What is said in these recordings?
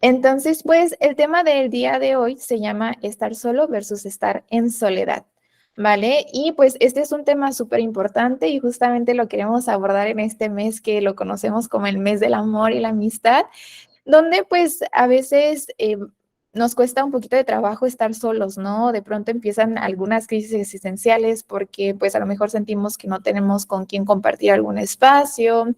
Entonces, pues el tema del día de hoy se llama estar solo versus estar en soledad, ¿vale? Y pues este es un tema súper importante y justamente lo queremos abordar en este mes que lo conocemos como el mes del amor y la amistad, donde pues a veces nos cuesta un poquito de trabajo estar solos, ¿no? De pronto empiezan algunas crisis existenciales porque pues a lo mejor sentimos que no tenemos con quién compartir algún espacio,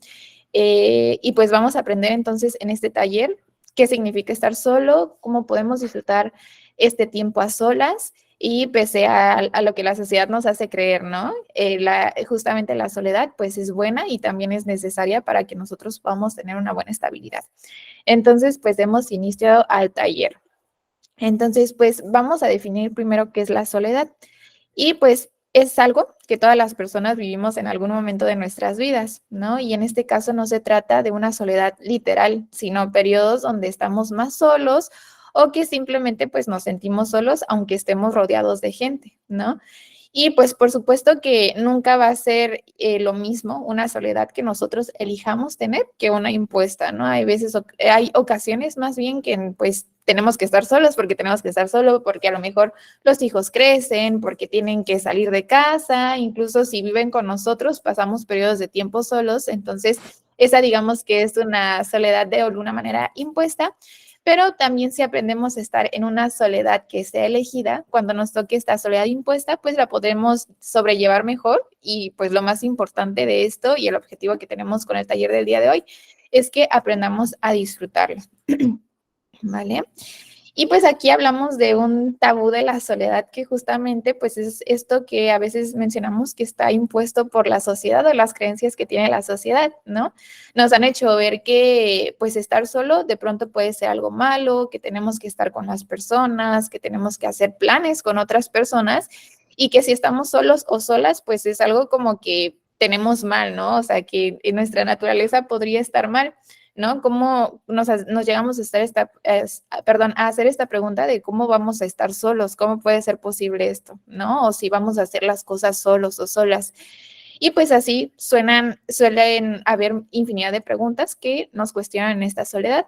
y pues vamos a aprender entonces en este taller qué significa estar solo, cómo podemos disfrutar este tiempo a solas y pese a lo que la sociedad nos hace creer, ¿no? Justamente la soledad pues es buena y también es necesaria para que nosotros podamos tener una buena estabilidad. Entonces pues demos inicio al taller. Entonces, pues vamos a definir primero qué es la soledad. Y pues es algo que todas las personas vivimos en algún momento de nuestras vidas, ¿no? Y en este caso no se trata de una soledad literal, sino periodos donde estamos más solos o que simplemente pues nos sentimos solos aunque estemos rodeados de gente, ¿no? Y pues por supuesto que nunca va a ser lo mismo una soledad que nosotros elijamos tener que una impuesta, ¿no? Hay veces, hay ocasiones más bien que pues tenemos que estar solos porque tenemos que estar solos, porque a lo mejor los hijos crecen, porque tienen que salir de casa, incluso si viven con nosotros pasamos periodos de tiempo solos, entonces esa digamos que es una soledad de alguna manera impuesta, pero también si aprendemos a estar en una soledad que sea elegida, cuando nos toque esta soledad impuesta, pues la podremos sobrellevar mejor y pues lo más importante de esto y el objetivo que tenemos con el taller del día de hoy es que aprendamos a disfrutarlo, ¿vale? Y pues aquí hablamos de un tabú de la soledad que justamente pues es esto que a veces mencionamos que está impuesto por la sociedad o las creencias que tiene la sociedad, ¿no? Nos han hecho ver que pues estar solo de pronto puede ser algo malo, que tenemos que estar con las personas, que tenemos que hacer planes con otras personas y que si estamos solos o solas pues es algo como que tenemos mal, ¿no? O sea, que en nuestra naturaleza podría estar mal. ¿No? ¿Cómo nos llegamos a estar a hacer esta pregunta de cómo vamos a estar solos? ¿Cómo puede ser posible esto? ¿No? O si vamos a hacer las cosas solos o solas. Y pues así suelen haber infinidad de preguntas que nos cuestionan en esta soledad.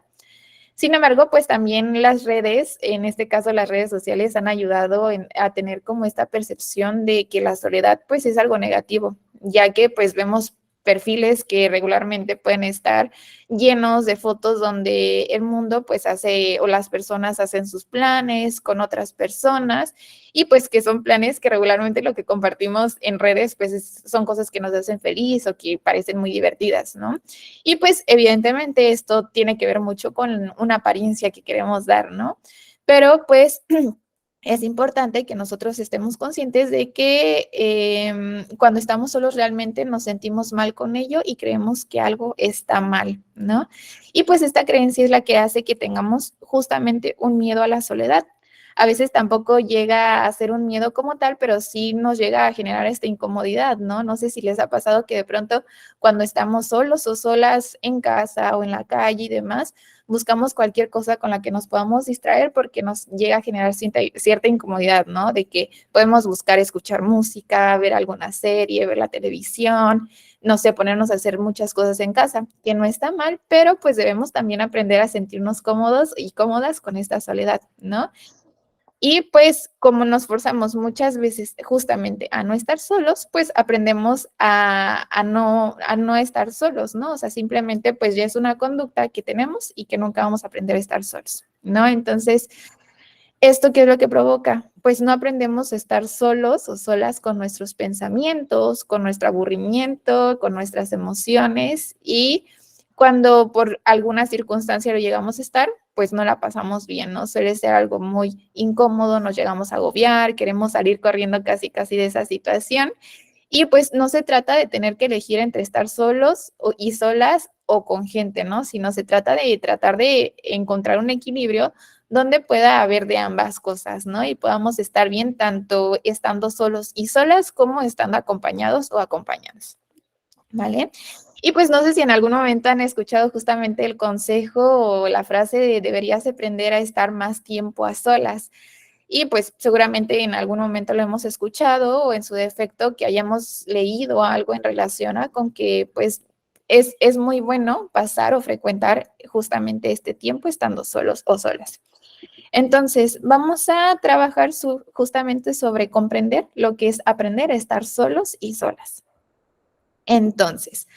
Sin embargo, pues también las redes, en este caso las redes sociales, han ayudado a tener como esta percepción de que la soledad pues es algo negativo, ya que pues vemos perfiles que regularmente pueden estar llenos de fotos donde el mundo pues hace o las personas hacen sus planes con otras personas y pues que son planes que regularmente lo que compartimos en redes pues son cosas que nos hacen feliz o que parecen muy divertidas, ¿no? Y pues evidentemente esto tiene que ver mucho con una apariencia que queremos dar, ¿no? Pero pues es importante que nosotros estemos conscientes de que cuando estamos solos realmente nos sentimos mal con ello y creemos que algo está mal, ¿no? Y pues esta creencia es la que hace que tengamos justamente un miedo a la soledad. A veces tampoco llega a ser un miedo como tal, pero sí nos llega a generar esta incomodidad, ¿no? No sé si les ha pasado que de pronto cuando estamos solos o solas en casa o en la calle y demás, buscamos cualquier cosa con la que nos podamos distraer porque nos llega a generar cierta incomodidad, ¿no? De que podemos buscar escuchar música, ver alguna serie, ver la televisión, no sé, ponernos a hacer muchas cosas en casa, que no está mal, pero pues debemos también aprender a sentirnos cómodos y cómodas con esta soledad, ¿no? Y pues como nos forzamos muchas veces justamente a no estar solos, pues aprendemos a no estar solos, ¿no? O sea, simplemente pues ya es una conducta que tenemos y que nunca vamos a aprender a estar solos, ¿no? Entonces, ¿esto qué es lo que provoca? Pues no aprendemos a estar solos o solas con nuestros pensamientos, con nuestro aburrimiento, con nuestras emociones y cuando por alguna circunstancia lo llegamos a estar, pues no la pasamos bien, ¿no? Suele ser algo muy incómodo, nos llegamos a agobiar, queremos salir corriendo casi de esa situación y pues no se trata de tener que elegir entre estar solos y solas o con gente, ¿no? Sino se trata de tratar de encontrar un equilibrio donde pueda haber de ambas cosas, ¿no? Y podamos estar bien tanto estando solos y solas como estando acompañados o acompañadas, ¿vale? Y pues no sé si en algún momento han escuchado justamente el consejo o la frase de deberías aprender a estar más tiempo a solas. Y pues seguramente en algún momento lo hemos escuchado o en su defecto que hayamos leído algo en relación a con que pues es muy bueno pasar o frecuentar justamente este tiempo estando solos o solas. Entonces, vamos a trabajar justamente sobre comprender lo que es aprender a estar solos y solas. Entonces,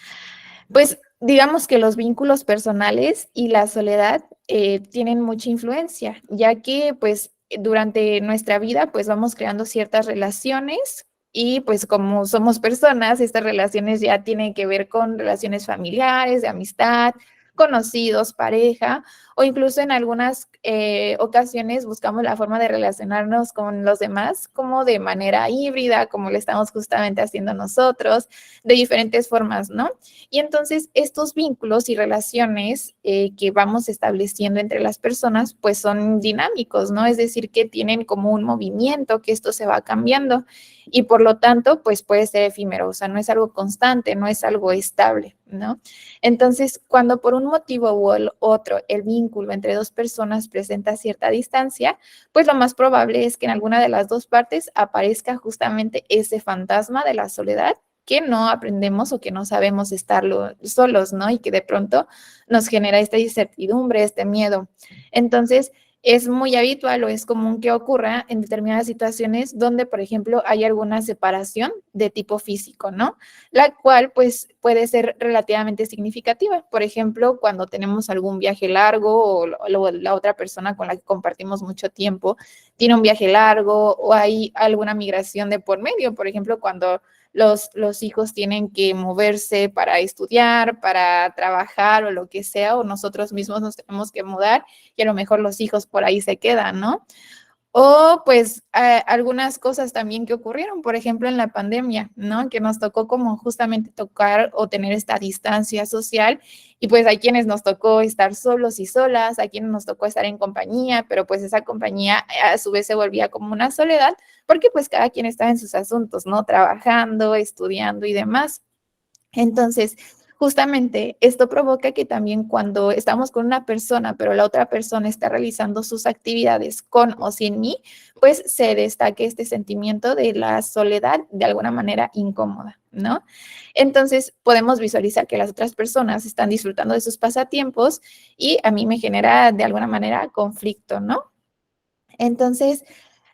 pues digamos que los vínculos personales y la soledad tienen mucha influencia, ya que pues durante nuestra vida pues vamos creando ciertas relaciones y pues como somos personas, estas relaciones ya tienen que ver con relaciones familiares, de amistad, conocidos, pareja, o incluso en algunas ocasiones buscamos la forma de relacionarnos con los demás como de manera híbrida, como lo estamos justamente haciendo nosotros, de diferentes formas, ¿no? Y entonces estos vínculos y relaciones que vamos estableciendo entre las personas, pues son dinámicos, ¿no? Es decir, que tienen como un movimiento, que esto se va cambiando y por lo tanto, pues puede ser efímero, o sea, no es algo constante, no es algo estable, ¿no? Entonces, cuando por un motivo u el otro el vínculo entre dos personas presenta cierta distancia, pues lo más probable es que en alguna de las dos partes aparezca justamente ese fantasma de la soledad que no aprendemos o que no sabemos estarlo solos, ¿no? Y que de pronto nos genera esta incertidumbre, este miedo. Entonces, es muy habitual o es común que ocurra en determinadas situaciones donde, por ejemplo, hay alguna separación de tipo físico, ¿no? La cual, pues, puede ser relativamente significativa. Por ejemplo, cuando tenemos algún viaje largo o la otra persona con la que compartimos mucho tiempo tiene un viaje largo o hay alguna migración de por medio, por ejemplo, cuando los hijos tienen que moverse para estudiar, para trabajar o lo que sea, o nosotros mismos nos tenemos que mudar y a lo mejor los hijos por ahí se quedan, ¿no? O pues algunas cosas también que ocurrieron, por ejemplo, en la pandemia, ¿no? Que nos tocó como justamente tocar o tener esta distancia social y pues hay quienes nos tocó estar solos y solas, a quienes nos tocó estar en compañía, pero pues esa compañía a su vez se volvía como una soledad porque pues cada quien estaba en sus asuntos, ¿no? Trabajando, estudiando y demás. Entonces, justamente esto provoca que también cuando estamos con una persona, pero la otra persona está realizando sus actividades con o sin mí, pues se destaque este sentimiento de la soledad de alguna manera incómoda, ¿no? Entonces, podemos visualizar que las otras personas están disfrutando de sus pasatiempos y a mí me genera de alguna manera conflicto, ¿no? Entonces,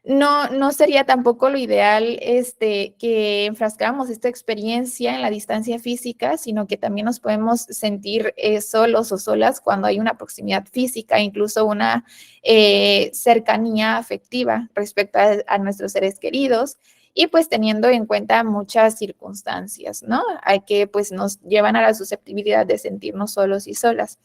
no sería tampoco lo ideal, que enfrascáramos esta experiencia en la distancia física, sino que también nos podemos sentir, solos o solas cuando hay una proximidad física, incluso una, cercanía afectiva respecto a nuestros seres queridos y, pues, teniendo en cuenta muchas circunstancias, ¿no? Hay que, pues, nos llevan a la susceptibilidad de sentirnos solos y solas.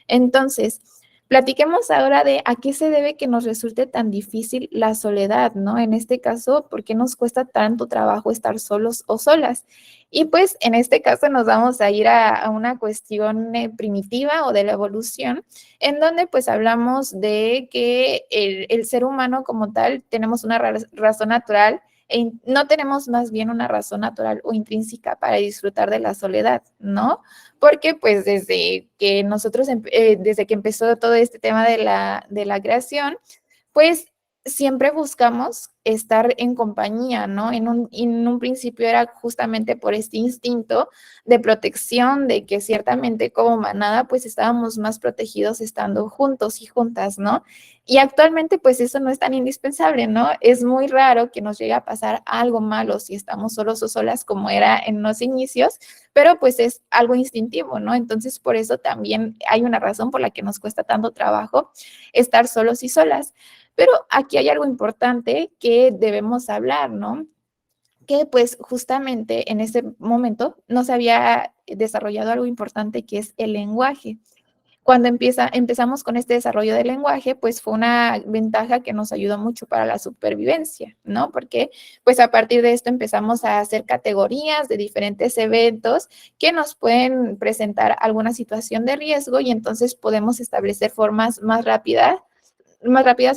Entonces, platiquemos ahora de a qué se debe que nos resulte tan difícil la soledad, ¿no? En este caso, ¿por qué nos cuesta tanto trabajo estar solos o solas? Y pues en este caso nos vamos a ir a una cuestión primitiva o de la evolución, en donde pues hablamos de que el ser humano como tal tenemos una razón natural no tenemos más bien una razón natural o intrínseca para disfrutar de la soledad, ¿no? Porque pues desde que empezó todo este tema de la creación, pues siempre buscamos estar en compañía, ¿no? En un principio era justamente por este instinto de protección, de que ciertamente como manada, pues estábamos más protegidos estando juntos y juntas, ¿no? Y actualmente, pues eso no es tan indispensable, ¿no? Es muy raro que nos llegue a pasar algo malo si estamos solos o solas como era en los inicios, pero pues es algo instintivo, ¿no? Entonces, por eso también hay una razón por la que nos cuesta tanto trabajo estar solos y solas. Pero aquí hay algo importante que debemos hablar, ¿no? Que pues justamente en ese momento no se había desarrollado algo importante que es el lenguaje. Cuando empezamos con este desarrollo del lenguaje, pues fue una ventaja que nos ayudó mucho para la supervivencia, ¿no? Porque pues a partir de esto empezamos a hacer categorías de diferentes eventos que nos pueden presentar alguna situación de riesgo y entonces podemos establecer formas más rápidas,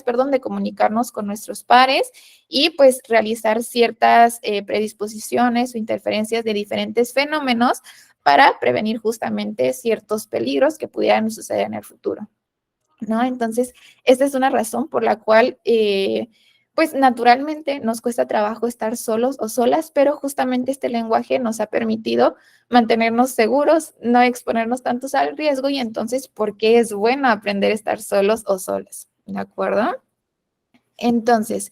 perdón, de comunicarnos con nuestros pares y pues realizar ciertas predisposiciones o interferencias de diferentes fenómenos para prevenir justamente ciertos peligros que pudieran suceder en el futuro, ¿no? Entonces, esta es una razón por la cual, pues naturalmente nos cuesta trabajo estar solos o solas, pero justamente este lenguaje nos ha permitido mantenernos seguros, no exponernos tantos al riesgo y entonces, ¿por qué es bueno aprender a estar solos o solas? ¿De acuerdo? Entonces,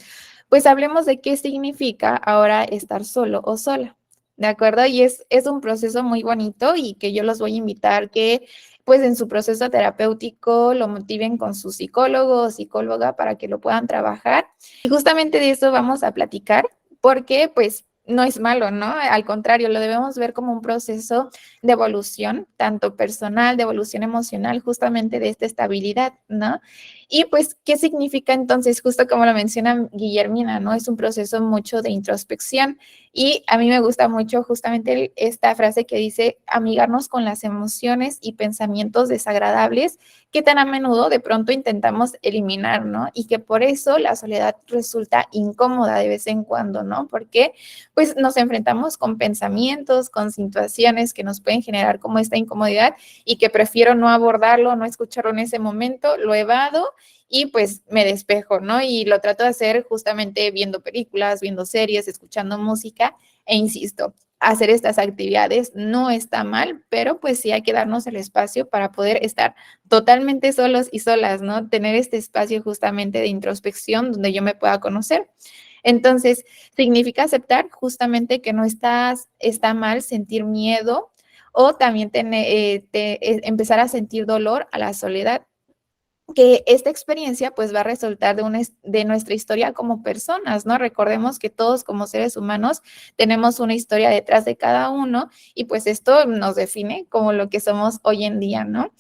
pues hablemos de qué significa ahora estar solo o sola, ¿de acuerdo? Y es un proceso muy bonito y que yo los voy a invitar que pues en su proceso terapéutico lo motiven con su psicólogo o psicóloga para que lo puedan trabajar. Y justamente de eso vamos a platicar porque pues no es malo, ¿no? Al contrario, lo debemos ver como un proceso de evolución, tanto personal, de evolución emocional, justamente de esta estabilidad, ¿no? Y pues, ¿qué significa entonces? Justo como lo menciona Guillermina, ¿no? Es un proceso mucho de introspección y a mí me gusta mucho justamente esta frase que dice amigarnos con las emociones y pensamientos desagradables que tan a menudo de pronto intentamos eliminar, ¿no? Y que por eso la soledad resulta incómoda de vez en cuando, ¿no? Porque pues nos enfrentamos con pensamientos, con situaciones que nos pueden generar como esta incomodidad y que prefiero no abordarlo, no escucharlo en ese momento, lo evado y pues me despejo, ¿no? Y lo trato de hacer justamente viendo películas, viendo series, escuchando música e insisto, hacer estas actividades no está mal, pero pues sí hay que darnos el espacio para poder estar totalmente solos y solas, ¿no? Tener este espacio justamente de introspección donde yo me pueda conocer. Entonces, significa aceptar justamente que no está mal sentir miedo o también empezar a sentir dolor a la soledad, que esta experiencia pues va a resultar de nuestra historia como personas, ¿no? Recordemos que todos como seres humanos tenemos una historia detrás de cada uno y pues esto nos define como lo que somos hoy en día, ¿no?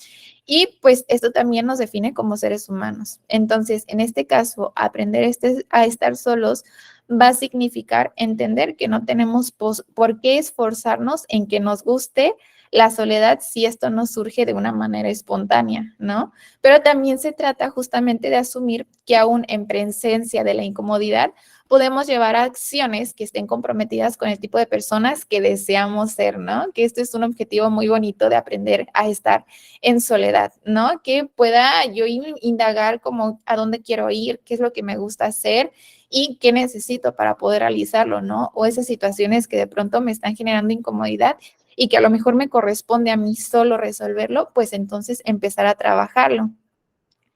Y pues esto también nos define como seres humanos. Entonces, en este caso, aprender a estar solos va a significar entender que no tenemos por qué esforzarnos en que nos guste la soledad si esto no surge de una manera espontánea, ¿no? Pero también se trata justamente de asumir que aún en presencia de la incomodidad podemos llevar a acciones que estén comprometidas con el tipo de personas que deseamos ser, ¿no? Que este es un objetivo muy bonito de aprender a estar en soledad, ¿no? Que pueda yo indagar como a dónde quiero ir, qué es lo que me gusta hacer y qué necesito para poder realizarlo, ¿no? O esas situaciones que de pronto me están generando incomodidad y que a lo mejor me corresponde a mí solo resolverlo, pues entonces empezar a trabajarlo.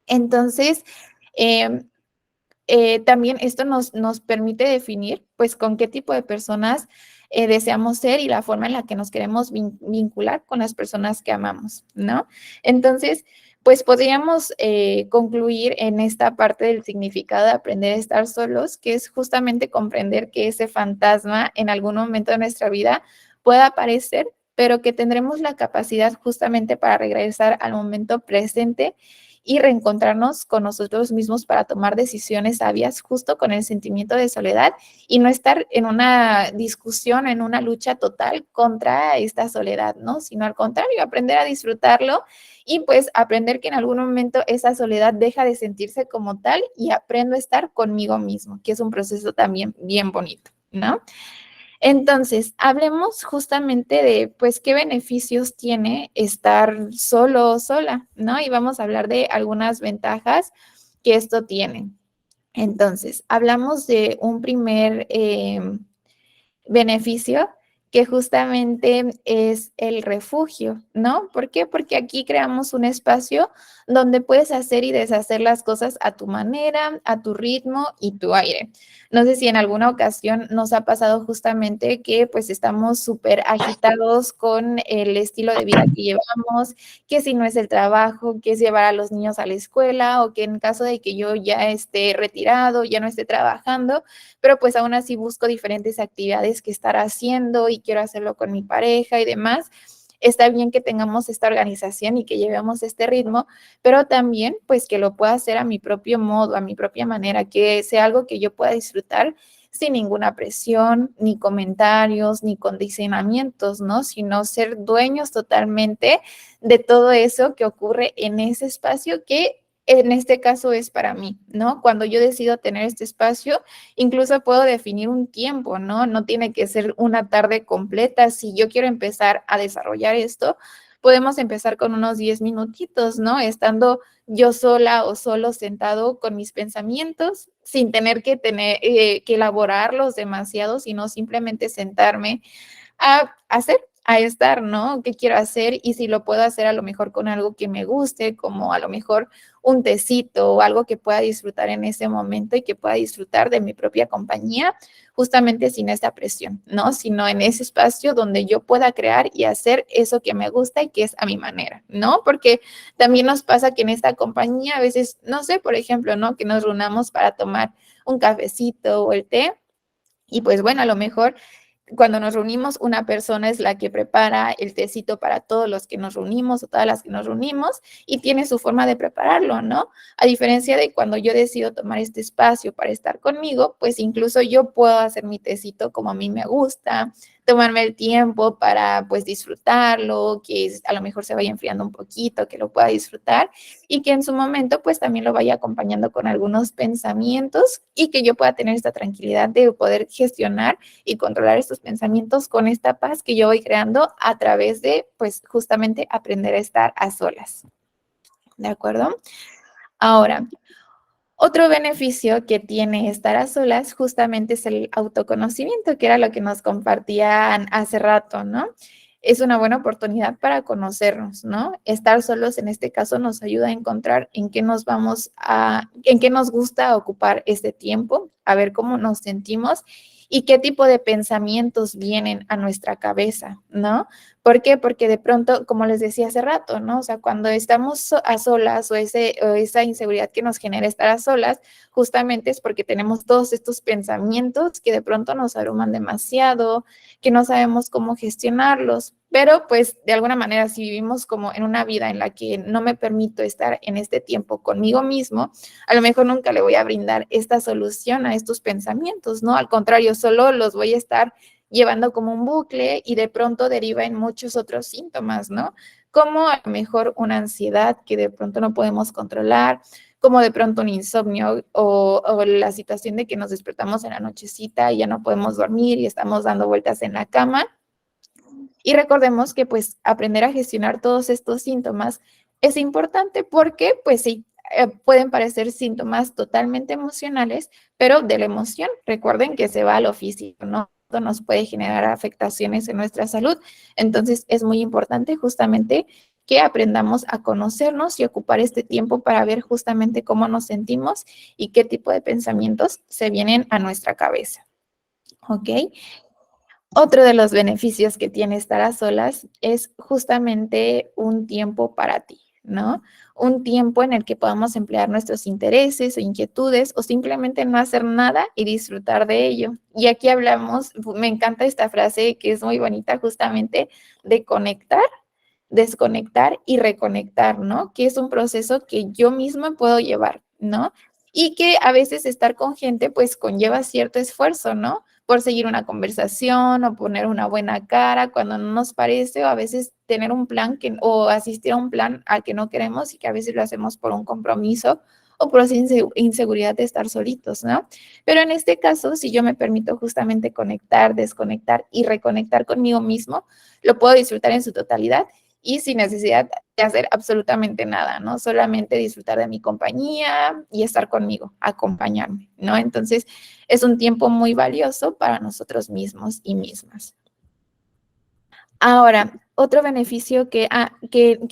Entonces, eh, también esto nos permite definir, pues, con qué tipo de personas deseamos ser y la forma en la que nos queremos vincular con las personas que amamos, ¿no? Entonces, pues podríamos concluir en esta parte del significado de aprender a estar solos, que es justamente comprender que ese fantasma en algún momento de nuestra vida pueda aparecer, pero que tendremos la capacidad justamente para regresar al momento presente y reencontrarnos con nosotros mismos para tomar decisiones sabias justo con el sentimiento de soledad y no estar en una discusión, en una lucha total contra esta soledad, ¿no? Sino al contrario, aprender a disfrutarlo y pues aprender que en algún momento esa soledad deja de sentirse como tal y aprendo a estar conmigo mismo, que es un proceso también bien bonito, ¿no? Entonces, hablemos justamente de, pues, qué beneficios tiene estar solo o sola, ¿no? Y vamos a hablar de algunas ventajas que esto tiene. Entonces, hablamos de un primer beneficio que justamente es el refugio, ¿no? ¿Por qué? Porque aquí creamos un espacio donde puedes hacer y deshacer las cosas a tu manera, a tu ritmo y tu aire. No sé si en alguna ocasión nos ha pasado justamente que pues estamos súper agitados con el estilo de vida que llevamos, que si no es el trabajo, que es llevar a los niños a la escuela o que en caso de que yo ya esté retirado, ya no esté trabajando, pero pues aún así busco diferentes actividades que estar haciendo y quiero hacerlo con mi pareja y demás. Está bien que tengamos esta organización y que llevemos este ritmo, pero también pues que lo pueda hacer a mi propio modo, a mi propia manera, que sea algo que yo pueda disfrutar sin ninguna presión, ni comentarios, ni condicionamientos, ¿no? Sino ser dueños totalmente de todo eso que ocurre en ese espacio que en este caso es para mí, ¿no? Cuando yo decido tener este espacio, incluso puedo definir un tiempo, ¿no? No tiene que ser una tarde completa. Si yo quiero empezar a desarrollar esto, podemos empezar con unos 10 minutitos, ¿no? Estando yo sola o solo sentado con mis pensamientos, sin tener que elaborarlos demasiado, sino simplemente sentarme a hacer, a estar, ¿no? ¿Qué quiero hacer? Y si lo puedo hacer a lo mejor con algo que me guste, como a lo mejor un tecito o algo que pueda disfrutar en ese momento y que pueda disfrutar de mi propia compañía, justamente sin esta presión, ¿no? Sino en ese espacio donde yo pueda crear y hacer eso que me gusta y que es a mi manera, ¿no? Porque también nos pasa que en esta compañía a veces, no sé, por ejemplo, ¿no? Que nos reunamos para tomar un cafecito o el té. Y pues bueno, a lo mejor cuando nos reunimos, una persona es la que prepara el tecito para todos los que nos reunimos o todas las que nos reunimos y tiene su forma de prepararlo, ¿no? A diferencia de cuando yo decido tomar este espacio para estar conmigo, pues incluso yo puedo hacer mi tecito como a mí me gusta, tomarme el tiempo para pues disfrutarlo, que a lo mejor se vaya enfriando un poquito, que lo pueda disfrutar y que en su momento pues también lo vaya acompañando con algunos pensamientos y que yo pueda tener esta tranquilidad de poder gestionar y controlar estos pensamientos con esta paz que yo voy creando a través de, pues, justamente aprender a estar a solas. ¿De acuerdo? Ahora, otro beneficio que tiene estar a solas justamente es el autoconocimiento, que era lo que nos compartían hace rato, ¿no? Es una buena oportunidad para conocernos, ¿no? Estar solos en este caso nos ayuda a encontrar en qué nos gusta ocupar este tiempo, a ver cómo nos sentimos y qué tipo de pensamientos vienen a nuestra cabeza, ¿no? ¿Por qué? Porque de pronto, como les decía hace rato, ¿no? O sea, cuando estamos a solas o esa inseguridad que nos genera estar a solas, justamente es porque tenemos todos estos pensamientos que de pronto nos abruman demasiado, que no sabemos cómo gestionarlos. Pero pues de alguna manera si vivimos como en una vida en la que no me permito estar en este tiempo conmigo mismo, a lo mejor nunca le voy a brindar esta solución a estos pensamientos, ¿no? Al contrario, solo los voy a estar llevando como un bucle y de pronto deriva en muchos otros síntomas, ¿no? Como a lo mejor una ansiedad que de pronto no podemos controlar, como de pronto un insomnio o la situación de que nos despertamos en la nochecita y ya no podemos dormir y estamos dando vueltas en la cama. Y recordemos que pues aprender a gestionar todos estos síntomas es importante porque pues sí, pueden parecer síntomas totalmente emocionales, pero de la emoción, recuerden que se va a lo físico, ¿no? Esto nos puede generar afectaciones en nuestra salud. Entonces es muy importante justamente que aprendamos a conocernos y ocupar este tiempo para ver justamente cómo nos sentimos y qué tipo de pensamientos se vienen a nuestra cabeza. ¿Ok? Otro de los beneficios que tiene estar a solas es justamente un tiempo para ti, ¿no? Un tiempo en el que podamos emplear nuestros intereses o inquietudes o simplemente no hacer nada y disfrutar de ello. Y aquí hablamos, me encanta esta frase que es muy bonita justamente de conectar, desconectar y reconectar, ¿no? Que es un proceso que yo misma puedo llevar, ¿no? Y que a veces estar con gente pues conlleva cierto esfuerzo, ¿no? Por seguir una conversación o poner una buena cara cuando no nos parece o a veces tener un plan o asistir a un plan al que no queremos y que a veces lo hacemos por un compromiso o por esa inseguridad de estar solitos, ¿no? Pero en este caso, si yo me permito justamente conectar, desconectar y reconectar conmigo mismo, lo puedo disfrutar en su totalidad y sin necesidad de hacer absolutamente nada, ¿no? Solamente disfrutar de mi compañía y estar conmigo, acompañarme, ¿no? Entonces, es un tiempo muy valioso para nosotros mismos y mismas. Ahora, otro beneficio que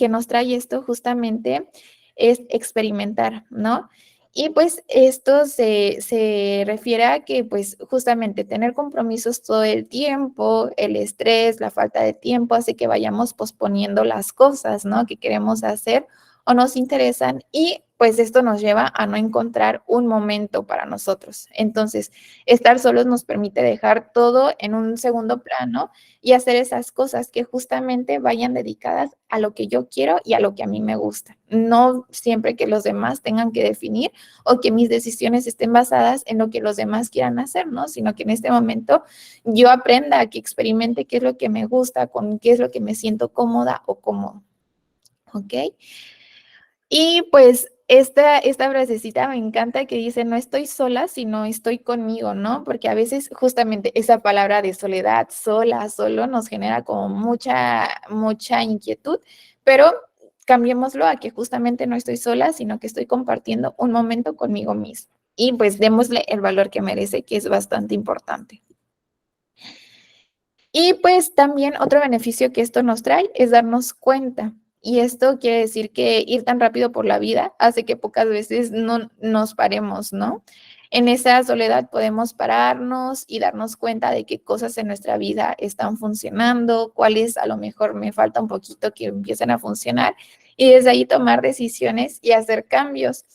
nos trae esto justamente es experimentar, ¿no? Y pues esto se refiere a que pues justamente tener compromisos todo el tiempo, el estrés, la falta de tiempo hace que vayamos posponiendo las cosas, ¿no? Que queremos hacer o nos interesan y pues esto nos lleva a no encontrar un momento para nosotros. Entonces, estar solos nos permite dejar todo en un segundo plano y hacer esas cosas que justamente vayan dedicadas a lo que yo quiero y a lo que a mí me gusta. No siempre que los demás tengan que definir o que mis decisiones estén basadas en lo que los demás quieran hacer, ¿no? Sino que en este momento yo aprenda a que experimente qué es lo que me gusta, con qué es lo que me siento cómoda o cómodo. ¿Ok? Y pues esta frasecita me encanta que dice, no estoy sola, sino estoy conmigo, ¿no? Porque a veces justamente esa palabra de soledad, sola, solo, nos genera como mucha inquietud, pero cambiémoslo a que justamente no estoy sola, sino que estoy compartiendo un momento conmigo misma. Y pues démosle el valor que merece, que es bastante importante. Y pues también otro beneficio que esto nos trae es darnos cuenta. Y esto quiere decir que ir tan rápido por la vida hace que pocas veces no nos paremos, ¿no? En esa soledad podemos pararnos y darnos cuenta de qué cosas en nuestra vida están funcionando, cuáles a lo mejor me falta un poquito que empiecen a funcionar y desde ahí tomar decisiones y hacer cambios.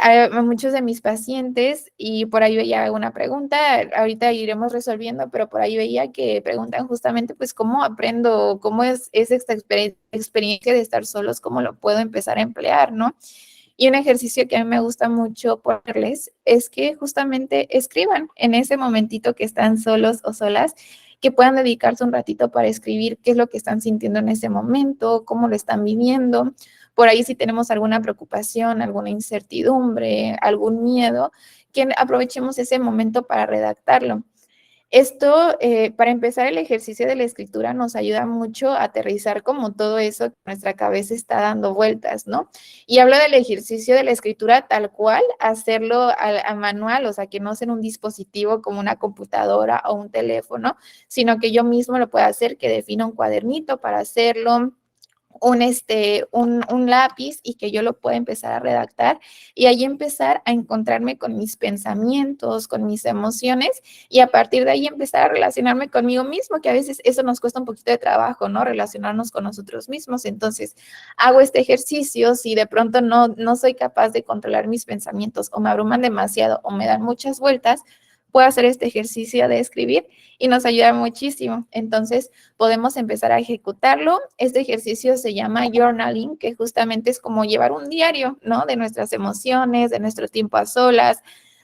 A muchos de mis pacientes, y por ahí veía una pregunta, ahorita iremos resolviendo, pero por ahí veía que preguntan justamente, pues, ¿cómo aprendo? ¿Cómo es esta experiencia de estar solos? ¿Cómo lo puedo empezar a emplear, no? Y un ejercicio que a mí me gusta mucho ponerles es que justamente escriban en ese momentito que están solos o solas, que puedan dedicarse un ratito para escribir qué es lo que están sintiendo en ese momento, cómo lo están viviendo. Por ahí si tenemos alguna preocupación, alguna incertidumbre, algún miedo, que aprovechemos ese momento para redactarlo. Esto, para empezar, el ejercicio de la escritura nos ayuda mucho a aterrizar como todo eso que nuestra cabeza está dando vueltas, ¿no? Y hablo del ejercicio de la escritura tal cual, hacerlo a manual, o sea, que no sea en un dispositivo como una computadora o un teléfono, sino que yo mismo lo pueda hacer, que defina un cuadernito para hacerlo, un lápiz y que yo lo pueda empezar a redactar y ahí empezar a encontrarme con mis pensamientos, con mis emociones y a partir de ahí empezar a relacionarme conmigo mismo, que a veces eso nos cuesta un poquito de trabajo, ¿no? Relacionarnos con nosotros mismos. Entonces, hago este ejercicio, si de pronto no soy capaz de controlar mis pensamientos o me abruman demasiado o me dan muchas vueltas, puedo hacer este ejercicio de escribir y nos ayuda muchísimo. Entonces, podemos empezar a ejecutarlo. Este ejercicio se llama journaling, que justamente es como llevar un diario, ¿no? De nuestras emociones, de nuestro tiempo a solas,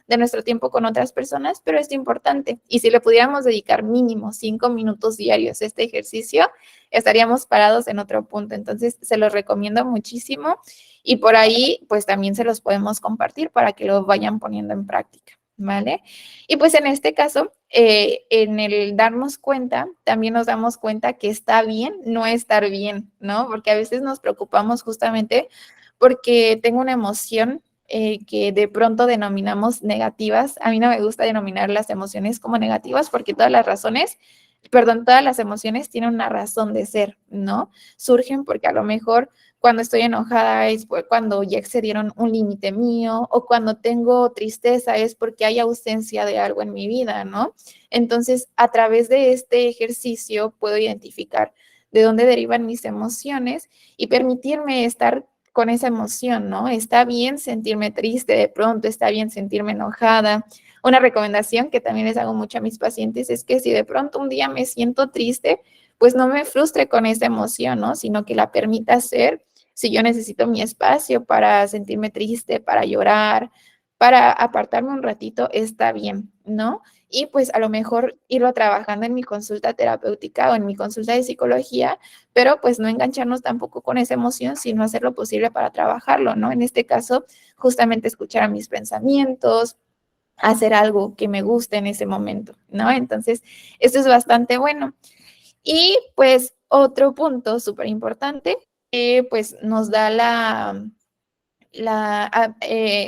de nuestro tiempo con otras personas, pero es importante. Y si le pudiéramos dedicar mínimo 5 minutos diarios a este ejercicio, estaríamos parados en otro punto. Entonces, se los recomiendo muchísimo y por ahí, pues también se los podemos compartir para que lo vayan poniendo en práctica. ¿Vale? Y pues en este caso, en el darnos cuenta, también nos damos cuenta que está bien no estar bien, ¿no? Porque a veces nos preocupamos justamente porque tengo una emoción que de pronto denominamos negativas. A mí no me gusta denominar las emociones como negativas porque todas las emociones tienen una razón de ser, ¿no? Surgen porque a lo mejor cuando estoy enojada es cuando ya excedieron un límite mío o cuando tengo tristeza es porque hay ausencia de algo en mi vida, ¿no? Entonces, a través de este ejercicio puedo identificar de dónde derivan mis emociones y permitirme estar con esa emoción, ¿no? Está bien sentirme triste de pronto, está bien sentirme enojada. Una recomendación que también les hago mucho a mis pacientes es que si de pronto un día me siento triste, pues no me frustre con esa emoción, ¿no? Sino que la permita ser. Si yo necesito mi espacio para sentirme triste, para llorar, para apartarme un ratito, está bien, ¿no? Y pues a lo mejor irlo trabajando en mi consulta terapéutica o en mi consulta de psicología, pero pues no engancharnos tampoco con esa emoción, sino hacer lo posible para trabajarlo, ¿no? En este caso, justamente escuchar a mis pensamientos, hacer algo que me guste en ese momento, ¿no? Entonces, esto es bastante bueno. Y pues otro punto súper importante, pues nos da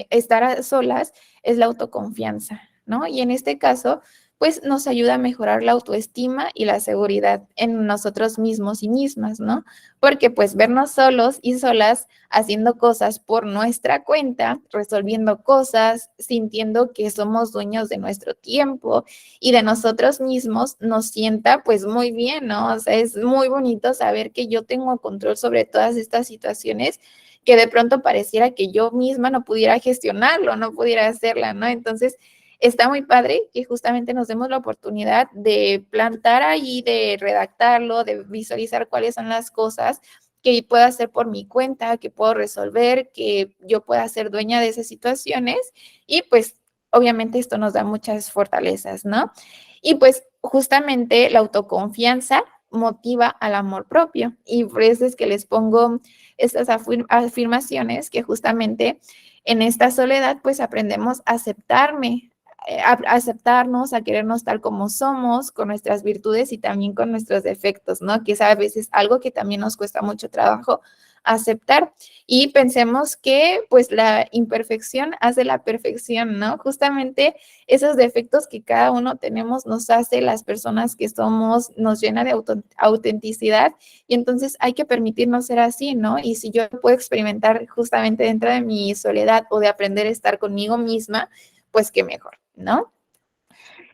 estar a solas es la autoconfianza, ¿no? Y en este caso, pues nos ayuda a mejorar la autoestima y la seguridad en nosotros mismos y mismas, ¿no? Porque pues vernos solos y solas haciendo cosas por nuestra cuenta, resolviendo cosas, sintiendo que somos dueños de nuestro tiempo y de nosotros mismos, nos sienta pues muy bien, ¿no? O sea, es muy bonito saber que yo tengo control sobre todas estas situaciones que de pronto pareciera que yo misma no pudiera gestionarlo, no pudiera hacerla, ¿no? Entonces, está muy padre que justamente nos demos la oportunidad de plantar ahí, de redactarlo, de visualizar cuáles son las cosas que puedo hacer por mi cuenta, que puedo resolver, que yo pueda ser dueña de esas situaciones y pues obviamente esto nos da muchas fortalezas, ¿no? Y pues justamente la autoconfianza motiva al amor propio y por eso es que les pongo estas afirmaciones que justamente en esta soledad pues aprendemos a aceptarnos, a querernos tal como somos, con nuestras virtudes y también con nuestros defectos, ¿no? Que es a veces algo que también nos cuesta mucho trabajo aceptar. Y pensemos que pues la imperfección hace la perfección, ¿no? Justamente esos defectos que cada uno tenemos nos hace las personas que somos, nos llena de autenticidad y entonces hay que permitirnos ser así, ¿no? Y si yo puedo experimentar justamente dentro de mi soledad o de aprender a estar conmigo misma, pues qué mejor, ¿no?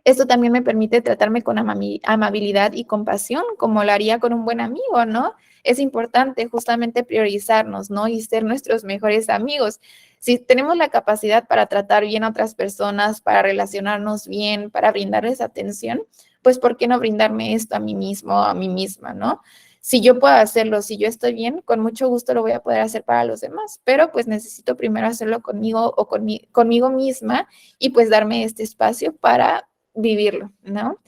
Esto también me permite tratarme con amabilidad y compasión, como lo haría con un buen amigo, ¿no? Es importante justamente priorizarnos, ¿no? Y ser nuestros mejores amigos. Si tenemos la capacidad para tratar bien a otras personas, para relacionarnos bien, para brindarles atención, pues ¿por qué no brindarme esto a mí mismo, a mí misma, ¿no? Si yo puedo hacerlo, si yo estoy bien, con mucho gusto lo voy a poder hacer para los demás, pero pues necesito primero hacerlo conmigo o conmigo misma y pues darme este espacio para vivirlo, ¿no?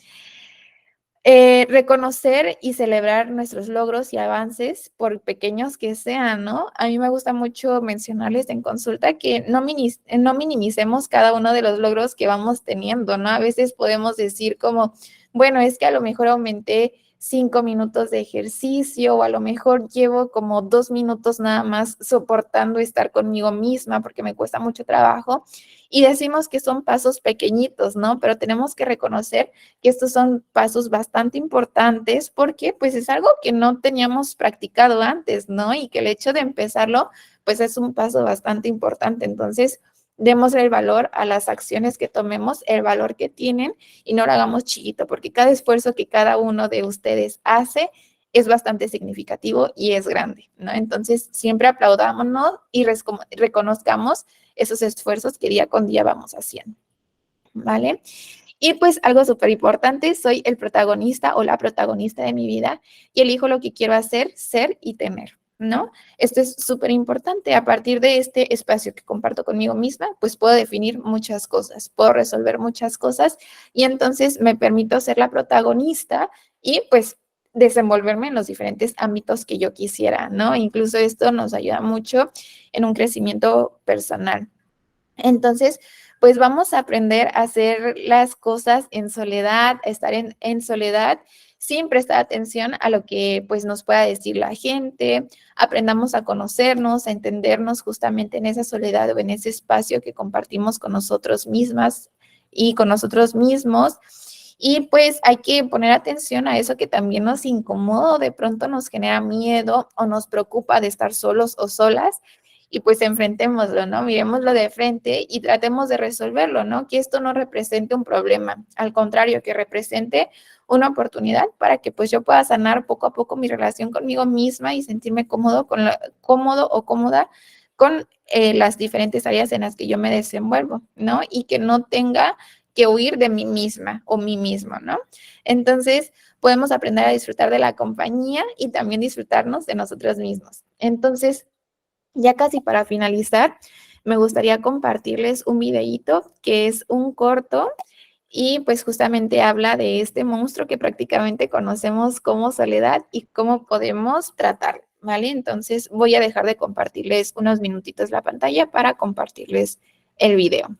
Reconocer y celebrar nuestros logros y avances, por pequeños que sean, ¿no? A mí me gusta mucho mencionarles en consulta que no minimicemos cada uno de los logros que vamos teniendo, ¿no? A veces podemos decir como, bueno, es que a lo mejor aumenté 5 minutos de ejercicio o a lo mejor llevo como 2 minutos nada más soportando estar conmigo misma porque me cuesta mucho trabajo y decimos que son pasos pequeñitos, ¿no? Pero tenemos que reconocer que estos son pasos bastante importantes porque pues es algo que no teníamos practicado antes, ¿no? Y que el hecho de empezarlo pues es un paso bastante importante. Entonces, demos el valor a las acciones que tomemos, el valor que tienen y no lo hagamos chiquito porque cada esfuerzo que cada uno de ustedes hace es bastante significativo y es grande, ¿no? Entonces, siempre aplaudámonos y reconozcamos esos esfuerzos que día con día vamos haciendo, ¿vale? Y pues algo súper importante, soy el protagonista o la protagonista de mi vida y elijo lo que quiero hacer, ser y tener, ¿no? Esto es súper importante. A partir de este espacio que comparto conmigo misma, pues puedo definir muchas cosas, puedo resolver muchas cosas y entonces me permito ser la protagonista y pues desenvolverme en los diferentes ámbitos que yo quisiera, ¿no? Incluso esto nos ayuda mucho en un crecimiento personal. Entonces, pues vamos a aprender a hacer las cosas en soledad, a estar en soledad sin prestar atención a lo que pues nos pueda decir la gente, aprendamos a conocernos, a entendernos justamente en esa soledad o en ese espacio que compartimos con nosotros mismas y con nosotros mismos. Y pues hay que poner atención a eso que también nos incomoda, de pronto nos genera miedo o nos preocupa de estar solos o solas y pues enfrentémoslo, ¿no? Miremoslo de frente y tratemos de resolverlo, ¿no? Que esto no represente un problema, al contrario, que represente una oportunidad para que pues yo pueda sanar poco a poco mi relación conmigo misma y sentirme cómodo o cómoda con las diferentes áreas en las que yo me desenvuelvo, ¿no? Y que no tenga que huir de mí misma o mí mismo, ¿no? Entonces, podemos aprender a disfrutar de la compañía y también disfrutarnos de nosotros mismos. Entonces, ya casi para finalizar, me gustaría compartirles un videíto que es un corto y pues justamente habla de este monstruo que prácticamente conocemos como soledad y cómo podemos tratarlo, ¿vale? Entonces voy a dejar de compartirles unos minutitos la pantalla para compartirles el video.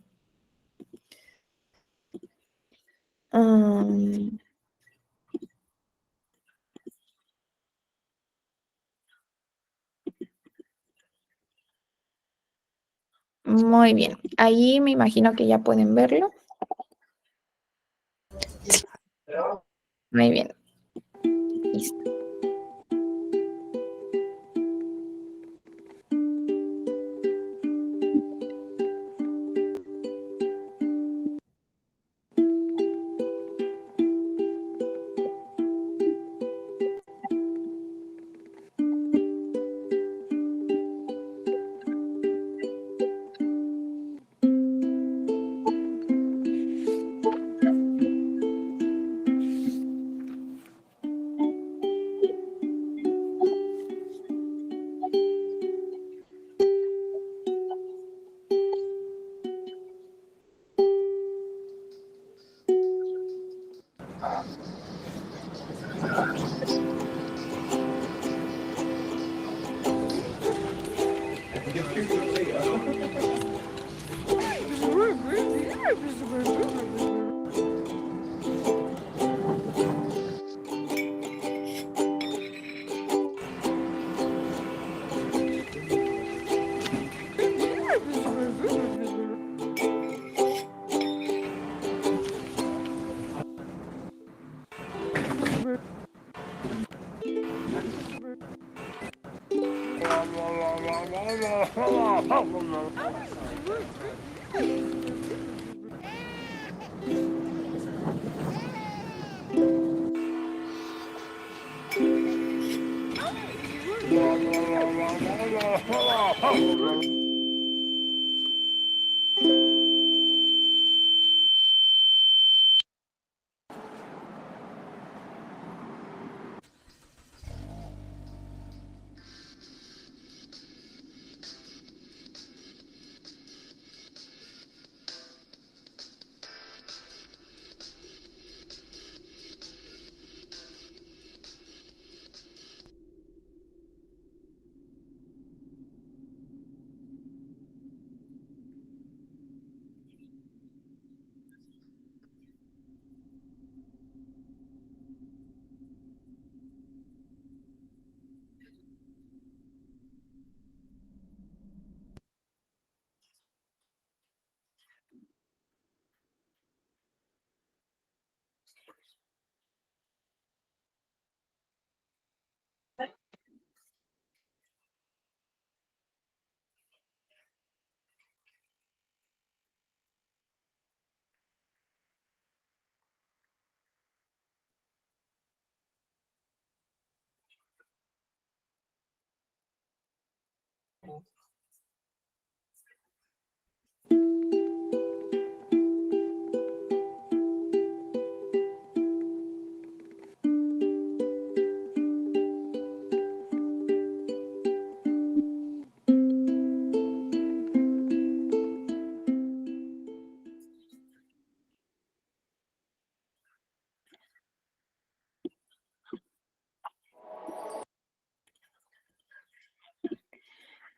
Um, Muy bien, ahí me imagino que ya pueden verlo. Muy bien, listo.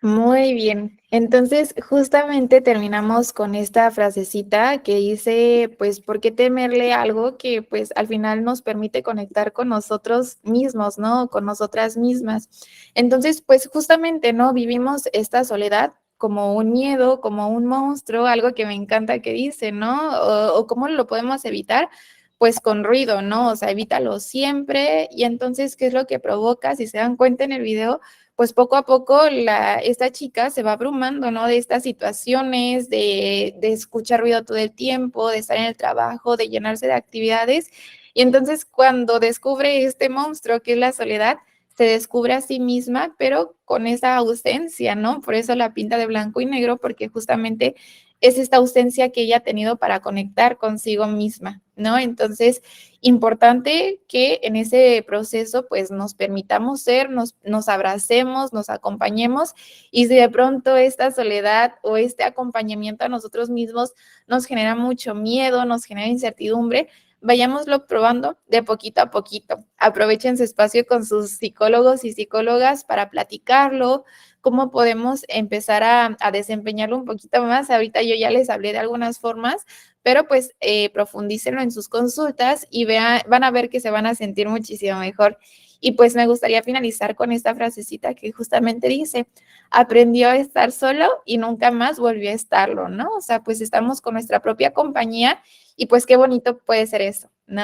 Muy bien. Entonces, justamente terminamos con esta frasecita que dice, pues, ¿por qué temerle a algo que, pues, al final nos permite conectar con nosotros mismos, ¿no? Con nosotras mismas. Entonces, pues, justamente, ¿no? Vivimos esta soledad como un miedo, como un monstruo, algo que me encanta que dice, ¿no? O cómo lo podemos evitar, pues con ruido, ¿no? O sea, evítalo siempre. Y entonces, ¿qué es lo que provoca? Si se dan cuenta en el video, pues poco a poco esta chica se va abrumando, ¿no? De estas situaciones, de escuchar ruido todo el tiempo, de estar en el trabajo, de llenarse de actividades. Y entonces cuando descubre este monstruo que es la soledad, se descubre a sí misma, pero con esa ausencia, ¿no? Por eso la pinta de blanco y negro, porque justamente es esta ausencia que ella ha tenido para conectar consigo misma, ¿no? Entonces, importante que en ese proceso pues nos permitamos ser, nos abracemos, nos acompañemos y si de pronto esta soledad o este acompañamiento a nosotros mismos nos genera mucho miedo, nos genera incertidumbre, vayámoslo probando de poquito a poquito. Aprovechen su espacio con sus psicólogos y psicólogas para platicarlo, cómo podemos empezar a desempeñarlo un poquito más. Ahorita yo ya les hablé de algunas formas, pero pues profundícenlo en sus consultas y van a ver que se van a sentir muchísimo mejor. Y pues me gustaría finalizar con esta frasecita que justamente dice, aprendió a estar solo y nunca más volvió a estarlo, ¿no? O sea, pues estamos con nuestra propia compañía y pues qué bonito puede ser eso, ¿no?